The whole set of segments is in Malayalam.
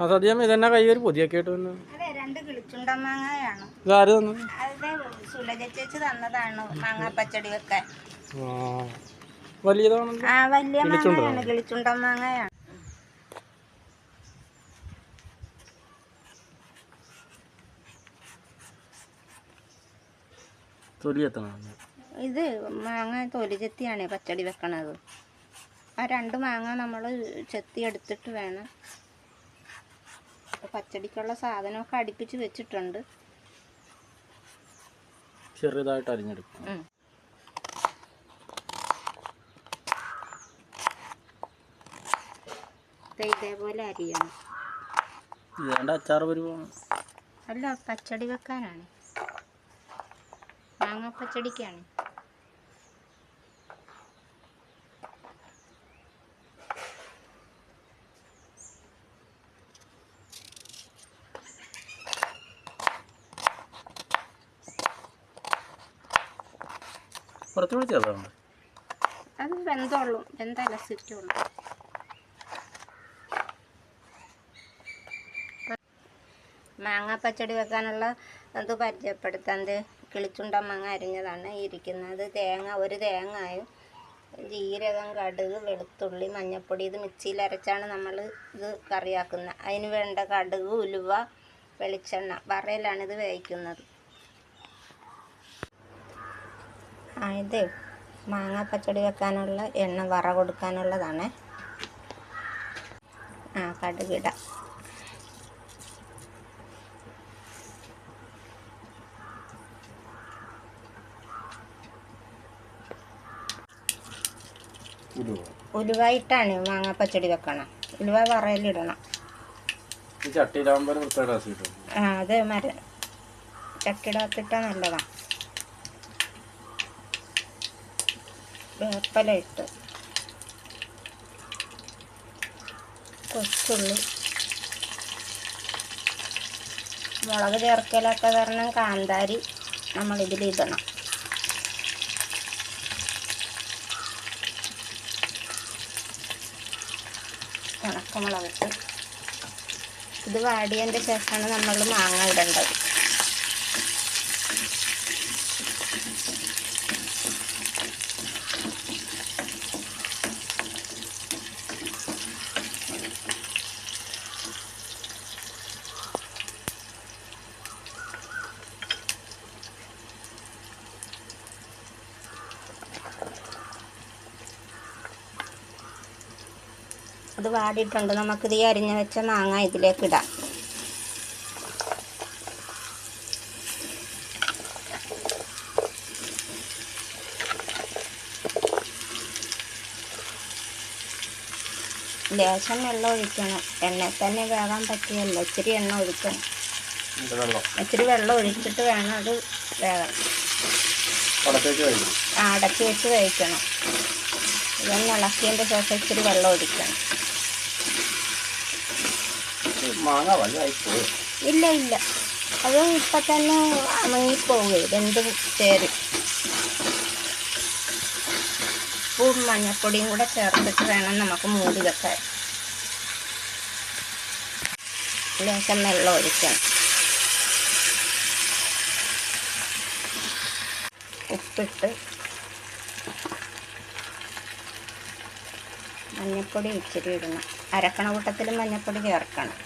ആ സദ്യം ഇതെന്നെ കൈ ഒരു പൊതിയൊക്കെ ആയിട്ട് വന്നു. അതെ, 2 കിളിച്ചുണ്ടമാങ്ങയാണ്. ഇതാര് തന്നു? അത് സുലജ ചേച്ചി തന്നതാണ് മാങ്ങാ പച്ചടി വെക്കാൻ. വലിയതാണല്ലോ. ആ, വലിയ മാങ്ങയാണ്, കിളിച്ചുണ്ടൻ മാങ്ങയാണ്. ഇത് മാങ്ങ തൊലി ചെത്തിയാണ് പച്ചടി വെക്കണത്. ആ 2 മാങ്ങ നമ്മൾ ചെത്തി എടുത്തിട്ട് വേണം. പച്ചടിക്കുള്ള സാധനമൊക്കെ അടുപ്പിച്ച് വെച്ചിട്ടുണ്ട്. ചെറുതായിട്ട് അരിഞ്ഞെടുക്കും. ഇതേപോലെ അരിയണം. അച്ചാർ പരിവാണ്. അല്ല, പച്ചടി വെക്കാനാണ്, മാങ്ങ പച്ചടിക്കാണ്. കുറച്ചുകൂടി ചേർക്കണം. അത് വെന്തോളും, വെന്തലസിറ്റുള്ളൂ. മാങ്ങ പച്ചടി വെക്കാനുള്ള അത് പരിചയപ്പെടുത്താൻ കിളിച്ചുണ്ടൻ മാങ്ങ അരിഞ്ഞതാണ് ഇരിക്കുന്നത്. ഒരു തേങ്ങയും ജീരകം, കടുക്, വെളുത്തുള്ളി, മഞ്ഞൾപ്പൊടി ഇത് മിക്സിയിൽ അരച്ചാണ് നമ്മൾ ഇത് കറിയാക്കുന്നത്. അതിന് വേണ്ട കടുക്, ഉലുവ, വെളിച്ചെണ്ണ, വറയിലാണ് ഇത് വേവിക്കുന്നത്. ഇത് മാങ്ങ പച്ചടി വെക്കാനുള്ള എണ്ണ വറ കൊടുക്കാനുള്ളതാണ്. കടുകിടാം. ഉലുവ ഇട്ടാണ് മാങ്ങ പച്ചടി വെക്കണം. ഉലുവ വറയിലിടണം. അത് ചട്ടിയിടത്തിട്ടാ നല്ലതാണ്. വേപ്പില ഇട്ട്, കൊച്ചുള്ളി, മുളക് ചേർക്കലൊക്കെ കാരണം കാന്താരി നമ്മളിതിലിടണം. ഉണക്കമുളകിട്ട് ഇത് വാടിയതിൻ്റെ ശേഷമാണ് നമ്മൾ മാങ്ങ ഇടേണ്ടത്. അത് വാടിയിട്ടുണ്ട്. നമുക്കിത് ഈ അരിഞ്ഞ് വെച്ച മാങ്ങ ഇതിലേക്ക് ഇടാം. ലേശം വെള്ളം ഒഴിക്കണം. എണ്ണയിൽ തന്നെ വേകാൻ പറ്റിയല്ലോ, ഇച്ചിരി എണ്ണ ഒഴിക്കണം. ഇച്ചിരി വെള്ളം ഒഴിച്ചിട്ട് വേണം അത് വേകാൻ. അടച്ച് വെച്ച് വേവിക്കണം. ഇതൊന്ന് ഇളക്കിയതിൻ്റെ ശേഷം ഇച്ചിരി വെള്ളം ഒഴിക്കണം. ഇല്ല, അത് ഇപ്പം തന്നെ അമങ്ങിപ്പോവുകയും വെന്ത് ചേരും. ഉപ്പും മഞ്ഞൾപ്പൊടിയും കൂടെ ചേർത്തിട്ട് വേണം നമുക്ക് മൂടി വെക്കാൻ. ലേശം വെള്ളം ഒഴിക്കണം. ഉപ്പിട്ട് മഞ്ഞൾപ്പൊടി ഇച്ചിരി ഇടണം. അരക്കണ കൂട്ടത്തിൽ മഞ്ഞൾപ്പൊടി ചേർക്കണം.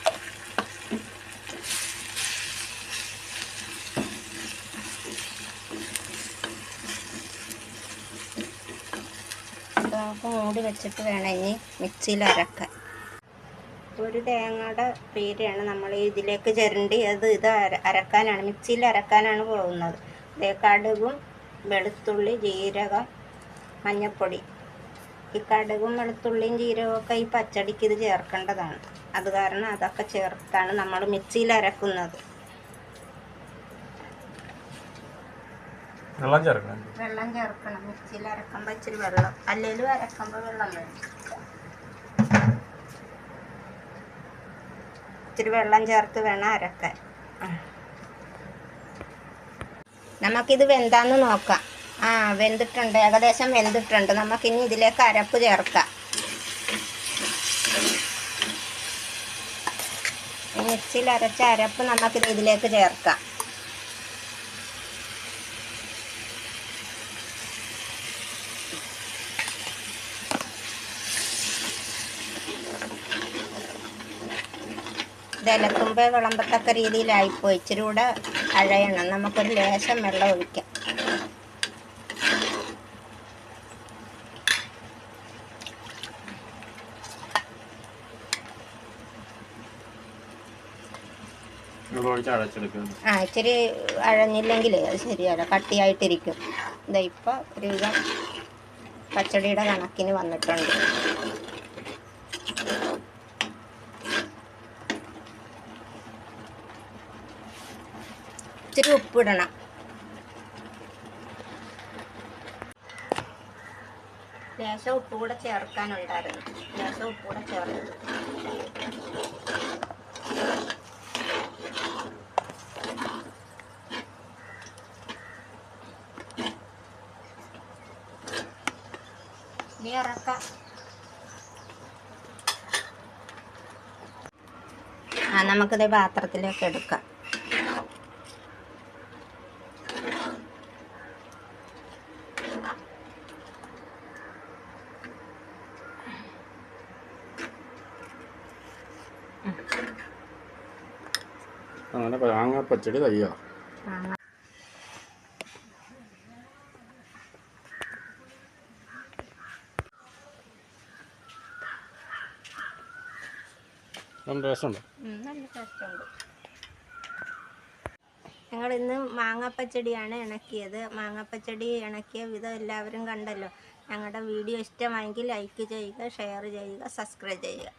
നമുക്ക് മൂടി വെച്ചിട്ട് വേണം ഇനി മിക്സിയിൽ അരക്കാൻ. ഒരു തേങ്ങയുടെ പീരയാണ് നമ്മൾ ഇതിലേക്ക് ചിരണ്ടി ഇത് അരക്കാനാണ്, മിക്സിയിൽ അരക്കാനാണ് പോകുന്നത്. കടുകും, വെളുത്തുള്ളി, ജീരകം, മഞ്ഞൾപ്പൊടി. ഈ കടുകും വെളുത്തുള്ളിയും ജീരകമൊക്കെ ഈ പച്ചടിക്ക് ഇത് ചേർക്കേണ്ടതാണ്. അത് കാരണം അതൊക്കെ ചേർത്താണ് നമ്മൾ മിക്സിയിൽ അരക്കുന്നത്. വെള്ളം ചേർക്കണം. മിക്സിയിൽ അരക്കുമ്പോൾ ഇച്ചിരി വെള്ളം, അല്ലെങ്കിലും അരക്കുമ്പോൾ വെള്ളം വേണം. ഇച്ചിരി വെള്ളം ചേർത്ത് വേണം അരക്കാൻ. നമുക്കിത് വെന്താന്ന് നോക്കാം. വെന്തിട്ടുണ്ട്, ഏകദേശം വെന്തിട്ടുണ്ട്. നമുക്കിനി ഇതിലേക്ക് അരപ്പ് ചേർക്കാം. ഈ മിക്സിയിൽ അരച്ച അരപ്പ് നമുക്കിത് ഇതിലേക്ക് ചേർക്കാം. ഇലക്കുമ്പോൾ വിളമ്പത്തക്ക രീതിയിലായിപ്പോയി. ഇച്ചിരി കൂടെ അഴയണം. നമുക്കൊരു ലേശം വെള്ളം ഒഴിക്കാം. ഇച്ചിരി അഴഞ്ഞില്ലെങ്കിൽ അത് ശരിയല്ല, കട്ടിയായിട്ടിരിക്കും. ഇതാ ഇപ്പോൾ ഒരുവിധം പച്ചടിയുടെ കണക്കിന് വന്നിട്ടുണ്ട്. ഇച്ചിരി ഉപ്പിടണം. ലേശം ഉപ്പ് കൂടെ ചേർക്കാനുണ്ടായിരുന്നു. ലേശം ഉപ്പ് കൂടെ ചേർത്ത് ഇനി ഇറക്കാം. നമുക്കിത് പാത്രത്തിലേക്ക് എടുക്കാം. അങ്ങനെ മാങ്ങ പച്ചടി തയ്യാ. നല്ല ടേസ്റ്റുണ്ട്. ഞങ്ങൾ ഇന്ന് മാങ്ങാപ്പച്ചടിയാണ് ഇണക്കിയത്. മാങ്ങാപ്പച്ചടി ഇണക്കിയ വിധം എല്ലാവരും കണ്ടല്ലോ. ഞങ്ങളുടെ വീഡിയോ ഇഷ്ടമായെങ്കിൽ ലൈക്ക് ചെയ്യുക, ഷെയർ ചെയ്യുക, സബ്സ്ക്രൈബ് ചെയ്യുക.